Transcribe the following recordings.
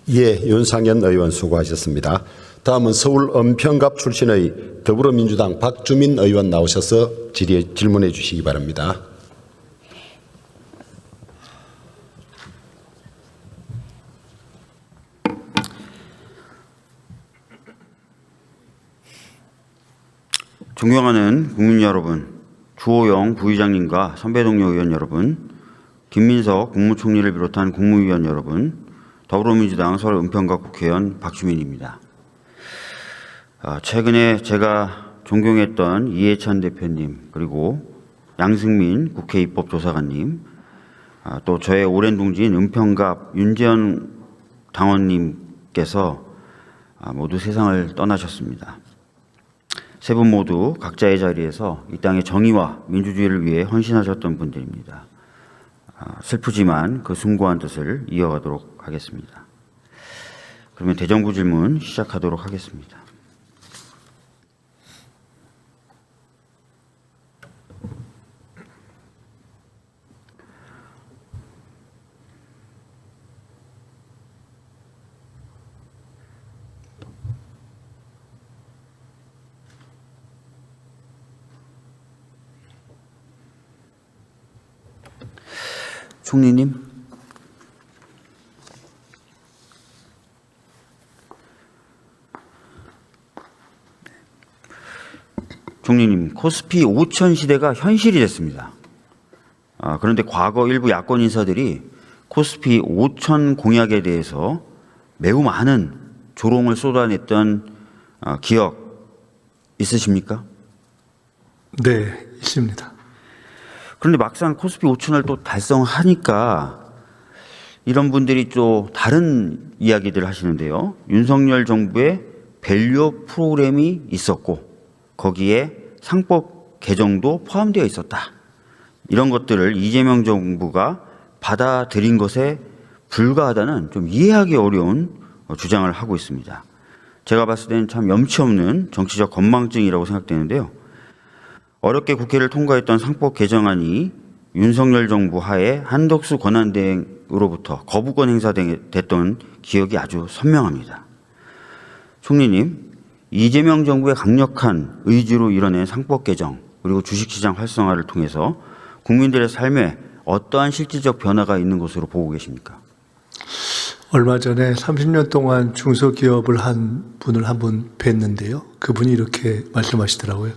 예, 윤상현 의원 수고하셨습니다. 다음은 서울 은평갑 출신의 더불어민주당 박주민 의원 나오셔서 질문해 주시기 바랍니다. 존경하는 국민 여러분, 주호영 부의장님과 선배 동료 의원 여러분, 김민석 국무총리를 비롯한 국무위원 여러분, 더불어민주당 서울 은평갑 국회의원 박주민입니다. 최근에 제가 존경했던 이해찬 대표님, 그리고 양승민 국회 입법조사관님, 또 저의 오랜 동지인 은평갑 윤재현 당원님께서 모두 세상을 떠나셨습니다. 세 분 모두 각자의 자리에서 이 땅의 정의와 민주주의를 위해 헌신하셨던 분들입니다. 슬프지만 그 숭고한 뜻을 이어가도록 하겠습니다. 그러면 대정부 질문 시작하도록 하겠습니다. 총리님. 총리님, 코스피 5천 시대가 현실이 됐습니다. 그런데 과거 일부 야권 인사들이 코스피 5천 공약에 대해서 매우 많은 조롱을 쏟아냈던 기억 있으십니까? 네, 있습니다. 그런데 막상 코스피 5천을 또 달성하니까 이런 분들이 또 다른 이야기들을 하시는데요. 윤석열 정부의 밸류 프로그램이 있었고 거기에 상법 개정도 포함되어 있었다. 이런 것들을 이재명 정부가 받아들인 것에 불과하다는 좀 이해하기 어려운 주장을 하고 있습니다. 제가 봤을 때는 참 염치 없는 정치적 건망증이라고 생각되는데요. 어렵게 국회를 통과했던 상법 개정안이 윤석열 정부 하에 한덕수 권한대행으로부터 거부권 행사됐던 기억이 아주 선명합니다. 총리님, 이재명 정부의 강력한 의지로 이뤄낸 상법 개정 그리고 주식시장 활성화를 통해서 국민들의 삶에 어떠한 실질적 변화가 있는 것으로 보고 계십니까? 얼마 전에 30년 동안 중소기업을 한 분을 한 분 뵀는데요. 그분이 이렇게 말씀하시더라고요.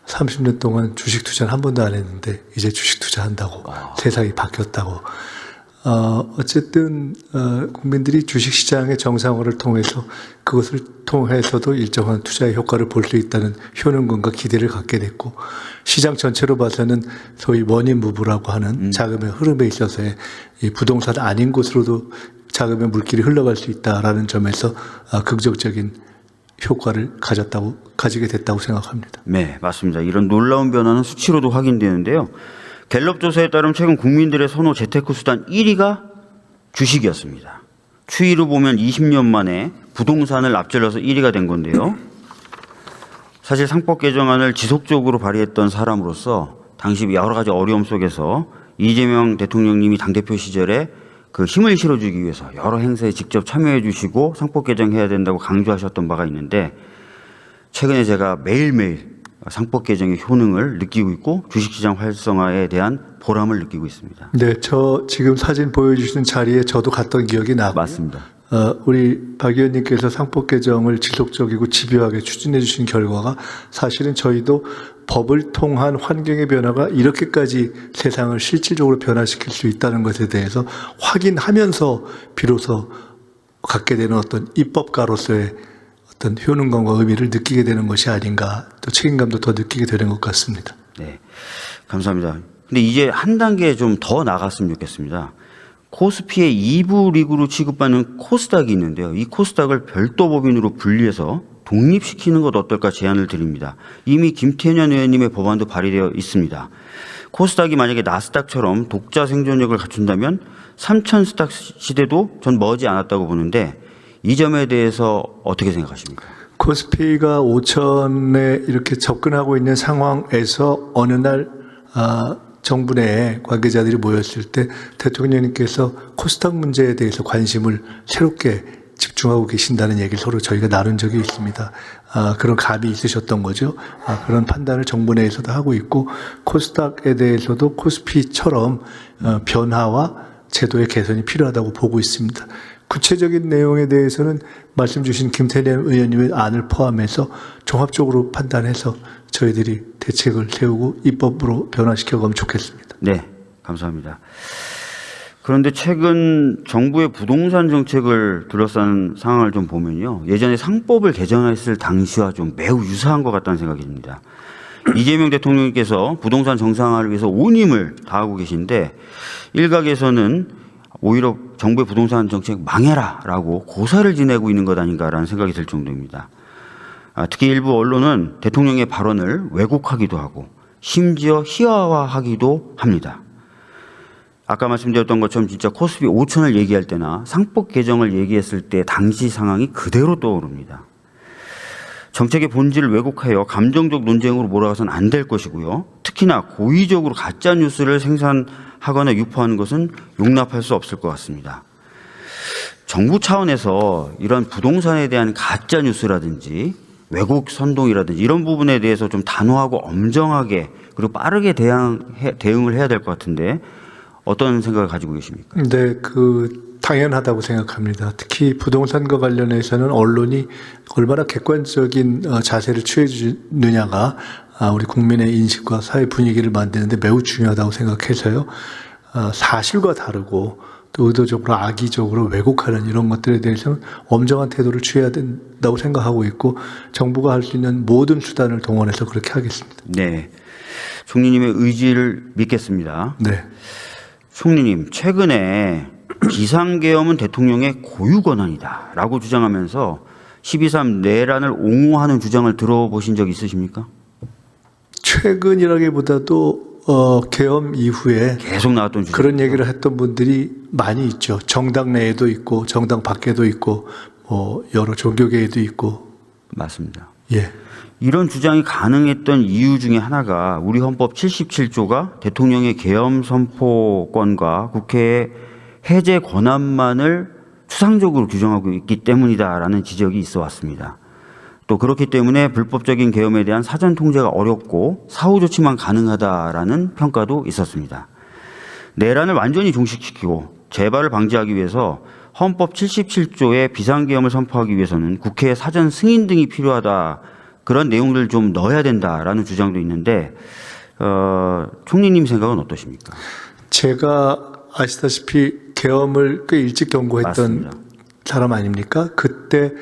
30년 동안 주식 투자는 한 번도 안 했는데 이제 주식 투자한다고 세상이 바뀌었다고. 어쨌든 국민들이 주식시장의 정상화를 통해서 그것을 통해서도 일정한 투자의 효과를 볼 수 있다는 효능감과 기대를 갖게 됐고 시장 전체로 봐서는 소위 원인무브라고 하는 자금의 흐름에 있어서의 이 부동산 아닌 곳으로도 자금의 물길이 흘러갈 수 있다라는 점에서 긍정적인 효과를 가지게 됐다고 생각합니다. 네, 맞습니다. 이런 놀라운 변화는 수치로도 확인되는데요. 갤럽 조사에 따르면 최근 국민들의 선호 재테크 수단 1위가 주식이었습니다. 추이로 보면 20년 만에 부동산을 앞질러서 1위가 된 건데요. 사실 상법 개정안을 지속적으로 발의했던 사람으로서 당시 여러 가지 어려움 속에서 이재명 대통령님이 당대표 시절에 그 힘을 실어주기 위해서 여러 행사에 직접 참여해 주시고 상법 개정해야 된다고 강조하셨던 바가 있는데 최근에 제가 매일매일 상법 개정의 효능을 느끼고 있고 주식시장 활성화에 대한 보람을 느끼고 있습니다. 네, 저 지금 사진 보여주시는 자리에 저도 갔던 기억이 나고요. 맞습니다. 우리 박 의원님께서 상법 개정을 지속적이고 집요하게 추진해 주신 결과가 사실은 저희도 법을 통한 환경의 변화가 이렇게까지 세상을 실질적으로 변화시킬 수 있다는 것에 대해서 확인하면서 비로소 갖게 되는 어떤 입법가로서의 어떤 효능감과 의미를 느끼게 되는 것이 아닌가, 또 책임감도 더 느끼게 되는 것 같습니다. 네, 감사합니다. 근데 이제 한 단계 좀 더 나갔으면 좋겠습니다. 코스피의 2부 리그로 취급받는 코스닥이 있는데요. 이 코스닥을 별도 법인으로 분리해서 독립시키는 것 어떨까 제안을 드립니다. 이미 김태년 의원님의 법안도 발의되어 있습니다. 코스닥이 만약에 나스닥처럼 독자 생존력을 갖춘다면 3천 스닥 시대도 전 머지 않았다고 보는데 이 점에 대해서 어떻게 생각하십니까? 코스피가 5천에 이렇게 접근하고 있는 상황에서 어느 날 정부 내 관계자들이 모였을 때 대통령님께서 코스닥 문제에 대해서 관심을 새롭게 집중하고 계신다는 얘기를 서로 저희가 나눈 적이 있습니다. 그런 감이 있으셨던 거죠. 그런 판단을 정부 내에서도 하고 있고 코스닥에 대해서도 코스피처럼 변화와 제도의 개선이 필요하다고 보고 있습니다. 구체적인 내용에 대해서는 말씀 주신 김태년 의원님의 안을 포함해서 종합적으로 판단해서 저희들이 대책을 세우고 입법으로 변화시켜가면 좋겠습니다. 네, 감사합니다. 그런데 최근 정부의 부동산 정책을 둘러싼 상황을 좀 보면요. 예전에 상법을 개정했을 당시와 좀 매우 유사한 것 같다는 생각이 듭니다. 이재명 대통령께서 부동산 정상화를 위해서 온 힘을 다하고 계신데 일각에서는 오히려 정부의 부동산 정책 망해라라고 고사를 지내고 있는 것 아닌가라는 생각이 들 정도입니다. 특히 일부 언론은 대통령의 발언을 왜곡하기도 하고 심지어 희화화하기도 합니다. 아까 말씀드렸던 것처럼 진짜 코스피 5천을 얘기할 때나 상법 개정을 얘기했을 때 당시 상황이 그대로 떠오릅니다. 정책의 본질을 왜곡하여 감정적 논쟁으로 몰아가서는 안 될 것이고요. 특히나 고의적으로 가짜 뉴스를 생산하거나 유포하는 것은 용납할 수 없을 것 같습니다. 정부 차원에서 이런 부동산에 대한 가짜 뉴스라든지 왜곡 선동이라든지 이런 부분에 대해서 좀 단호하고 엄정하게 그리고 빠르게 대응을 해야 될 것 같은데 어떤 생각을 가지고 계십니까? 네, 당연하다고 생각합니다. 특히 부동산과 관련해서는 언론이 얼마나 객관적인 자세를 취해 주느냐가 우리 국민의 인식과 사회 분위기를 만드는데 매우 중요하다고 생각해서요. 사실과 다르고 또 의도적으로 악의적으로 왜곡하는 이런 것들에 대해서는 엄정한 태도를 취해야 된다고 생각하고 있고 정부가 할 수 있는 모든 수단을 동원해서 그렇게 하겠습니다. 네, 총리님의 의지를 믿겠습니다. 네. 총리님, 최근에 비상계엄은 대통령의 고유 권한이다라고 주장하면서 12.3 내란을 옹호하는 주장을 들어보신 적 있으십니까? 최근이라기보다도 계엄 이후에 계속 나왔던 주장. 그런 얘기를 했던 분들이 많이 있죠. 정당 내에도 있고 정당 밖에도 있고 여러 종교계에도 있고. 맞습니다. 예. 이런 주장이 가능했던 이유 중에 하나가 우리 헌법 77조가 대통령의 계엄 선포권과 국회의 해제 권한만을 추상적으로 규정하고 있기 때문이다라는 지적이 있어 왔습니다. 또 그렇기 때문에 불법적인 계엄에 대한 사전 통제가 어렵고 사후 조치만 가능하다라는 평가도 있었습니다. 내란을 완전히 종식시키고 재발을 방지하기 위해서 헌법 77조의 비상계엄을 선포하기 위해서는 국회의 사전 승인 등이 필요하다. 그런 내용들을 좀 넣어야 된다라는 주장도 있는데 총리님 생각은 어떠십니까? 제가 아시다시피 계엄을 꽤 일찍 경고했던 맞습니다. 사람 아닙니까? 그때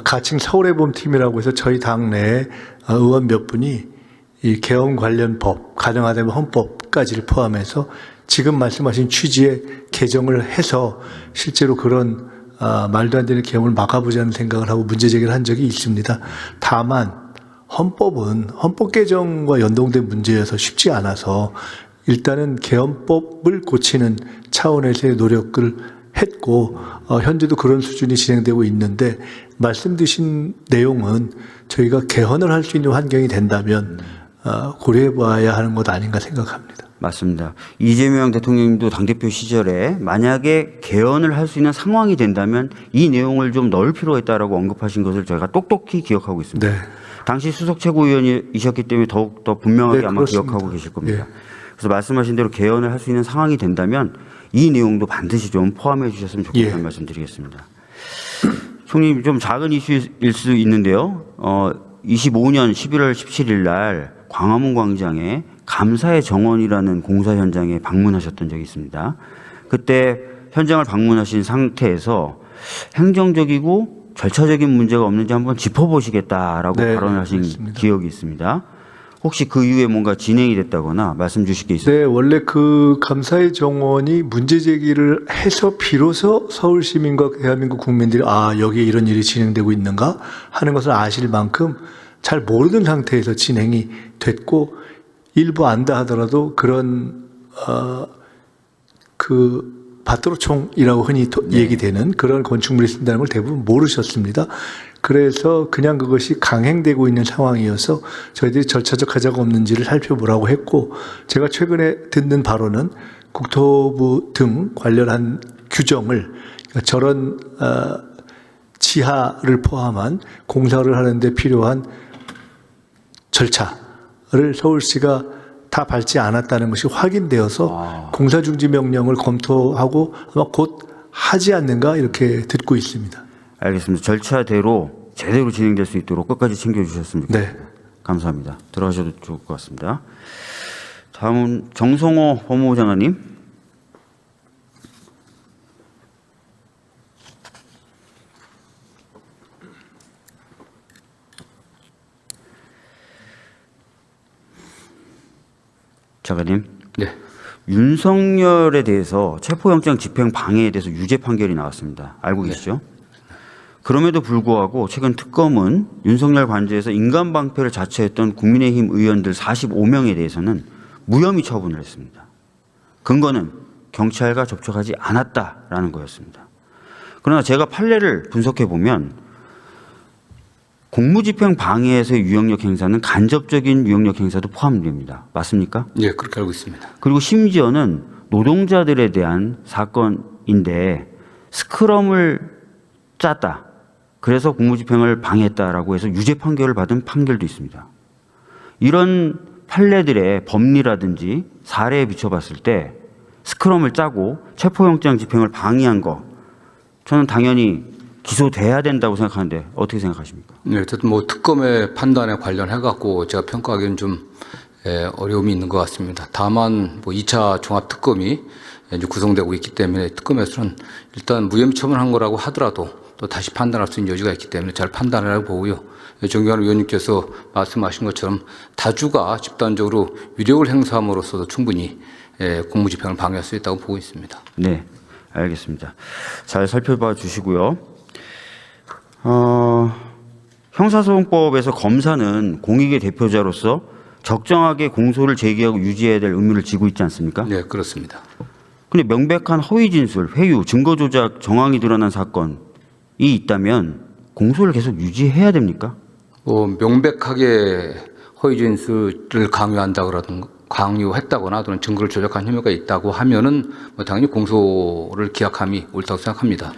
가칭 서울해봄팀이라고 해서 저희 당 내에 의원 몇 분이 이 계엄 관련 법, 가능하다면 헌법까지를 포함해서 지금 말씀하신 취지의 개정을 해서 실제로 그런 말도 안 되는 계엄을 막아보자는 생각을 하고 문제 제기를 한 적이 있습니다. 다만 헌법은 헌법 개정과 연동된 문제여서 쉽지 않아서 일단은 계엄법을 고치는 차원에서의 노력을 했고 현재도 그런 수준이 진행되고 있는데 말씀 주신 내용은 저희가 개헌을 할 수 있는 환경이 된다면 고려해 봐야 하는 것 아닌가 생각합니다. 맞습니다. 이재명 대통령님도 당대표 시절에 만약에 개헌을 할 수 있는 상황이 된다면 이 내용을 좀 넣을 필요가 있다라고 언급하신 것을 저희가 똑똑히 기억하고 있습니다. 네. 당시 수석 최고위원이셨기 때문에 더욱더 분명하게 네, 아마 그렇습니다. 기억하고 계실 겁니다. 예. 그래서 말씀하신 대로 개헌을 할 수 있는 상황이 된다면 이 내용도 반드시 좀 포함해 주셨으면 좋겠다는 예. 말씀 드리겠습니다. 총리 좀 작은 이슈일 수 있는데요. 25년 11월 17일 날 광화문 광장에 감사의 정원이라는 공사 현장에 방문하셨던 적이 있습니다. 그때 현장을 방문하신 상태에서 행정적이고 절차적인 문제가 없는지 한번 짚어보시겠다라고 네, 발언을 하신 그렇습니다. 기억이 있습니다. 혹시 그 이후에 뭔가 진행이 됐다거나 말씀 주실 게 있어요? 네, 원래 그 감사의 정원이 문제 제기를 해서 비로소 서울 시민과 대한민국 국민들이 여기에 이런 일이 진행되고 있는가 하는 것을 아실 만큼 잘 모르는 상태에서 진행이 됐고 일부 안다 하더라도 그런 그 밭도로총이라고 흔히 얘기되는 그런 건축물이 쓴다는 걸 대부분 모르셨습니다. 그래서 그냥 그것이 강행되고 있는 상황이어서 저희들이 절차적 하자가 없는지를 살펴보라고 했고, 제가 최근에 듣는 바로는 국토부 등 관련한 규정을, 그러니까 저런 지하를 포함한 공사를 하는데 필요한 절차를 서울시가 다 밟지 않았다는 것이 확인되어서 공사 중지 명령을 검토하고 아마 곧 하지 않는가 이렇게 듣고 있습니다. 알겠습니다. 절차대로 제대로 진행될 수 있도록 끝까지 챙겨주셨으면 좋겠습니다. 네. 감사합니다. 들어가셔도 좋을 것 같습니다. 다음은 정성호 법무부 장관님. 장관님. 네. 윤석열에 대해서 체포영장 집행 방해에 대해서 유죄 판결이 나왔습니다. 알고 계시죠? 그럼에도 불구하고 최근 특검은 윤석열 관저에서 인간 방패를 자처했던 국민의힘 의원들 45명에 대해서는 무혐의 처분을 했습니다. 근거는 경찰과 접촉하지 않았다라는 거였습니다. 그러나 제가 판례를 분석해 보면 공무집행 방해에서의 유형력 행사는 간접적인 유형력 행사도 포함됩니다. 맞습니까? 예, 그렇게 알고 있습니다. 그리고 심지어는 노동자들에 대한 사건인데 스크럼을 짰다. 그래서 공무집행을 방해했다라고 해서 유죄 판결을 받은 판결도 있습니다. 이런 판례들의 법리라든지 사례에 비춰봤을 때 스크럼을 짜고 체포영장 집행을 방해한 거 저는 당연히 기소돼야 된다고 생각하는데 어떻게 생각하십니까? 네, 어쨌든 뭐 특검의 판단에 관련해 갖고 제가 평가하기는 좀 어려움이 있는 것 같습니다. 다만 뭐 2차 종합 특검이 이제 구성되고 있기 때문에 특검에서는 일단 무혐의 처분한 거라고 하더라도 또 다시 판단할 수 있는 여지가 있기 때문에 잘 판단하라고 보고요. 정경환 의원님께서 말씀하신 것처럼 다주가 집단적으로 위력을 행사함으로써도 충분히 공무집행을 방해할 수 있다고 보고 있습니다. 네, 알겠습니다. 잘 살펴봐 주시고요. 형사소송법에서 검사는 공익의 대표자로서 적정하게 공소를 제기하고 유지해야 될 의무를 지고 있지 않습니까? 네, 그렇습니다. 그런데 명백한 허위 진술, 회유, 증거 조작 정황이 드러난 사건이 있다면 공소를 계속 유지해야 됩니까? 명백하게 허위 진술을 강요했다거나 또는 증거를 조작한 혐의가 있다고 하면은 뭐 당연히 공소를 기각함이 옳다고 생각합니다.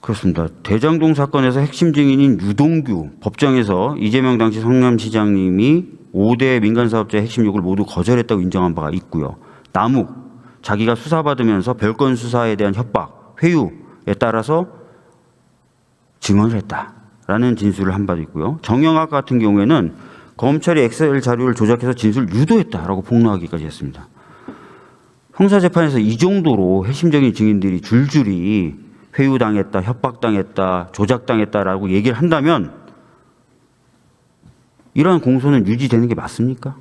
그렇습니다. 대장동 사건에서 핵심 증인인 유동규 법정에서 이재명 당시 성남시장님이 5대 민간사업자의 핵심 요구를 모두 거절했다고 인정한 바가 있고요. 남욱 자기가 수사받으면서 별건 수사에 대한 협박, 회유에 따라서 증언을 했다라는 진술을 한 바도 있고요. 정영학 같은 경우에는 검찰이 엑셀 자료를 조작해서 진술을 유도했다라고 폭로하기까지 했습니다. 형사재판에서 이 정도로 핵심적인 증인들이 줄줄이 회유당했다, 협박당했다, 조작당했다라고 얘기를 한다면 이러한 공소는 유지되는 게 맞습니까?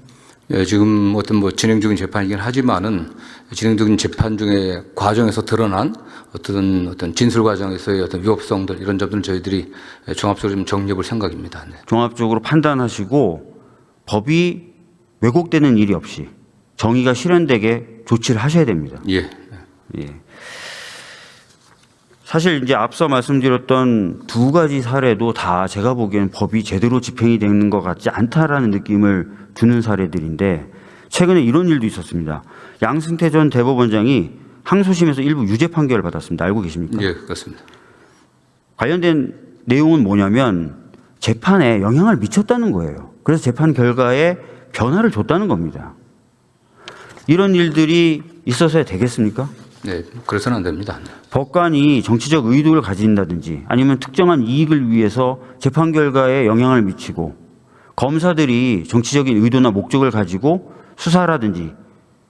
예, 지금 어떤 뭐 진행 중인 재판이긴 하지만은 진행 중인 재판 중에 과정에서 드러난 어떤 진술 과정에서의 어떤 위법성들 이런 점들은 저희들이 종합적으로 좀 정리해 볼 생각입니다. 네. 종합적으로 판단하시고 법이 왜곡되는 일이 없이 정의가 실현되게 조치를 하셔야 됩니다. 예. 예. 사실 이제 앞서 말씀드렸던 두 가지 사례도 다 제가 보기에는 법이 제대로 집행이 되는 것 같지 않다라는 느낌을 주는 사례들인데 최근에 이런 일도 있었습니다. 양승태 전 대법원장이 항소심에서 일부 유죄 판결을 받았습니다. 알고 계십니까? 예, 그렇습니다. 관련된 내용은 뭐냐면 재판에 영향을 미쳤다는 거예요. 그래서 재판 결과에 변화를 줬다는 겁니다. 이런 일들이 있어서야 되겠습니까? 네, 그래서는 안 됩니다. 법관이 정치적 의도를 가진다든지 아니면 특정한 이익을 위해서 재판 결과에 영향을 미치고 검사들이 정치적인 의도나 목적을 가지고 수사라든지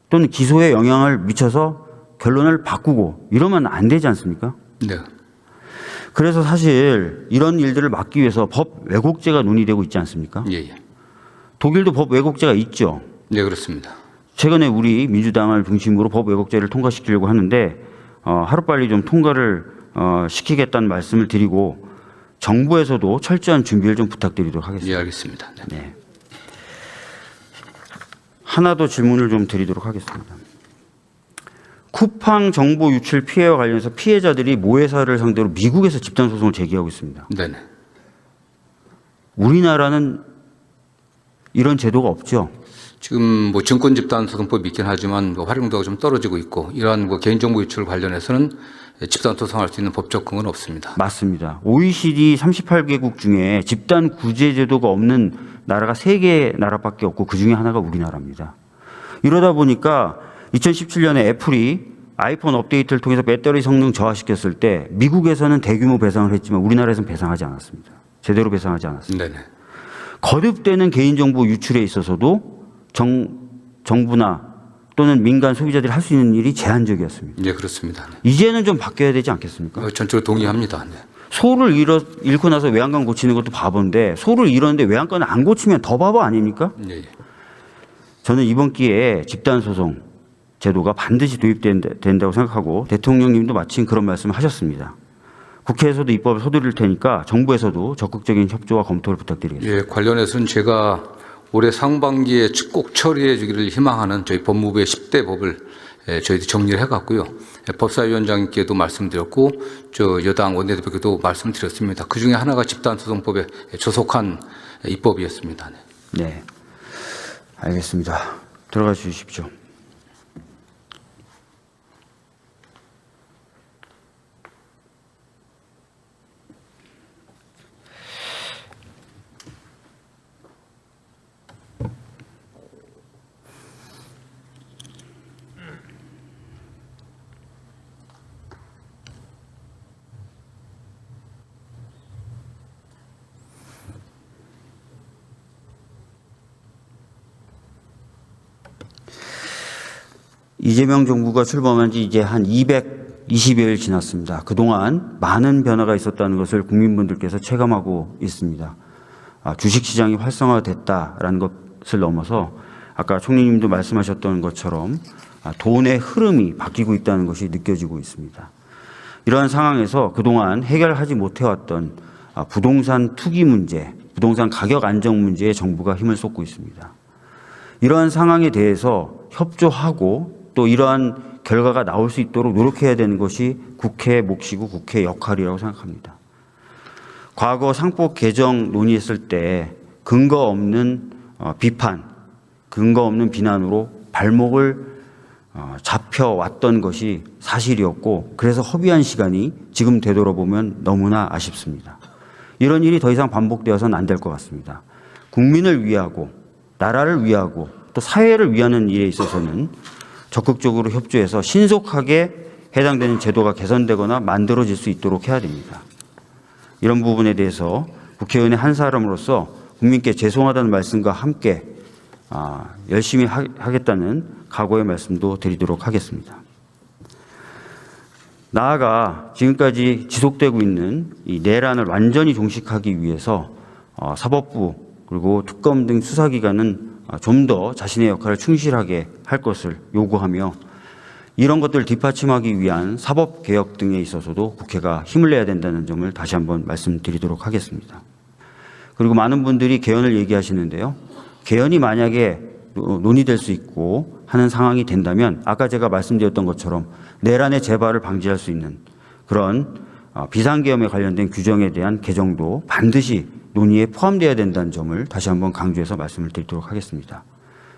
또는 기소에 영향을 미쳐서 결론을 바꾸고 이러면 안 되지 않습니까? 네. 그래서 사실 이런 일들을 막기 위해서 법 왜곡죄가 논의되고 있지 않습니까? 예, 예. 독일도 법 왜곡죄가 있죠. 네, 그렇습니다. 최근에 우리 민주당을 중심으로 법 왜곡죄를 통과시키려고 하는데 하루빨리 좀 통과를 시키겠다는 말씀을 드리고 정부에서도 철저한 준비를 좀 부탁드리도록 하겠습니다. 예, 알겠습니다. 네. 네. 하나 더 질문을 좀 드리도록 하겠습니다. 쿠팡 정보 유출 피해와 관련해서 피해자들이 모회사를 상대로 미국에서 집단 소송을 제기하고 있습니다. 네네. 우리나라는 이런 제도가 없죠. 지금 뭐 증권집단소송법이 있긴 하지만 뭐 활용도가 좀 떨어지고 있고 이러한 뭐 개인정보 유출 관련해서는 집단소송할 수 있는 법적 근거는 없습니다. 맞습니다. OECD 38개국 중에 집단 구제 제도가 없는 나라가 3개 나라밖에 없고 그중에 하나가 우리나라입니다. 이러다 보니까 2017년에 애플이 아이폰 업데이트를 통해서 배터리 성능 저하시켰을 때 미국에서는 대규모 배상을 했지만 우리나라에서는 배상하지 않았습니다. 제대로 배상하지 않았습니다. 네네. 거듭되는 개인정보 유출에 있어서도 정부나 또는 민간 소비자들이 할 수 있는 일이 제한적이었습니다. 네, 그렇습니다. 네. 이제는 좀 바뀌어야 되지 않겠습니까? 전적으로 동의합니다. 네. 소를 잃고 나서 외양간 고치는 것도 바보인데 소를 잃었는데 외양간을 안 고치면 더 바보 아닙니까? 네. 저는 이번 기회에 집단소송 제도가 반드시 도입된다고 생각하고 대통령님도 마침 그런 말씀을 하셨습니다. 국회에서도 입법을 서두를 테니까 정부에서도 적극적인 협조와 검토를 부탁드리겠습니다. 예, 관련해서는 제가 올해 상반기에 꼭 처리해 주기를 희망하는 저희 법무부의 10대 법을 저희들이 정리를 해갔고요. 법사위원장님께도 말씀드렸고 저 여당 원내대표께도 말씀드렸습니다. 그중에 하나가 집단소송법에 조속한 입법이었습니다. 네, 알겠습니다. 들어가 주십시오. 이재명 정부가 출범한 지 이제 한 220여일 지났습니다. 그동안 많은 변화가 있었다는 것을 국민분들께서 체감하고 있습니다. 주식시장이 활성화됐다라는 것을 넘어서 아까 총리님도 말씀하셨던 것처럼 돈의 흐름이 바뀌고 있다는 것이 느껴지고 있습니다. 이러한 상황에서 그동안 해결하지 못해왔던 부동산 투기 문제, 부동산 가격 안정 문제에 정부가 힘을 쏟고 있습니다. 이러한 상황에 대해서 협조하고 또 이러한 결과가 나올 수 있도록 노력해야 되는 것이 국회의 몫이고 국회의 역할이라고 생각합니다. 과거 상법 개정 논의했을 때 근거 없는 비판, 근거 없는 비난으로 발목을 잡혀왔던 것이 사실이었고 그래서 허비한 시간이 지금 되돌아보면 너무나 아쉽습니다. 이런 일이 더 이상 반복되어서는 안 될 것 같습니다. 국민을 위하고 나라를 위하고 또 사회를 위하는 일에 있어서는 적극적으로 협조해서 신속하게 해당되는 제도가 개선되거나 만들어질 수 있도록 해야 됩니다. 이런 부분에 대해서 국회의원의 한 사람으로서 국민께 죄송하다는 말씀과 함께 열심히 하겠다는 각오의 말씀도 드리도록 하겠습니다. 나아가 지금까지 지속되고 있는 이 내란을 완전히 종식하기 위해서 사법부 그리고 특검 등 수사기관은 좀 더 자신의 역할을 충실하게 할 것을 요구하며 이런 것들을 뒷받침하기 위한 사법개혁 등에 있어서도 국회가 힘을 내야 된다는 점을 다시 한번 말씀드리도록 하겠습니다. 그리고 많은 분들이 개헌을 얘기하시는데요. 개헌이 만약에 논의될 수 있고 하는 상황이 된다면 아까 제가 말씀드렸던 것처럼 내란의 재발을 방지할 수 있는 그런 비상계엄에 관련된 규정에 대한 개정도 반드시 논의에 포함되어야 된다는 점을 다시 한번 강조해서 말씀을 드리도록 하겠습니다.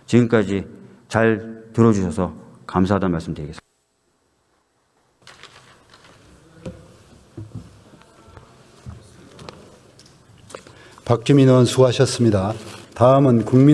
지금까지 잘 들어주셔서 감사하다는 말씀 드리겠습니다. 박주민 의원 수고하셨습니다. 다음은 국민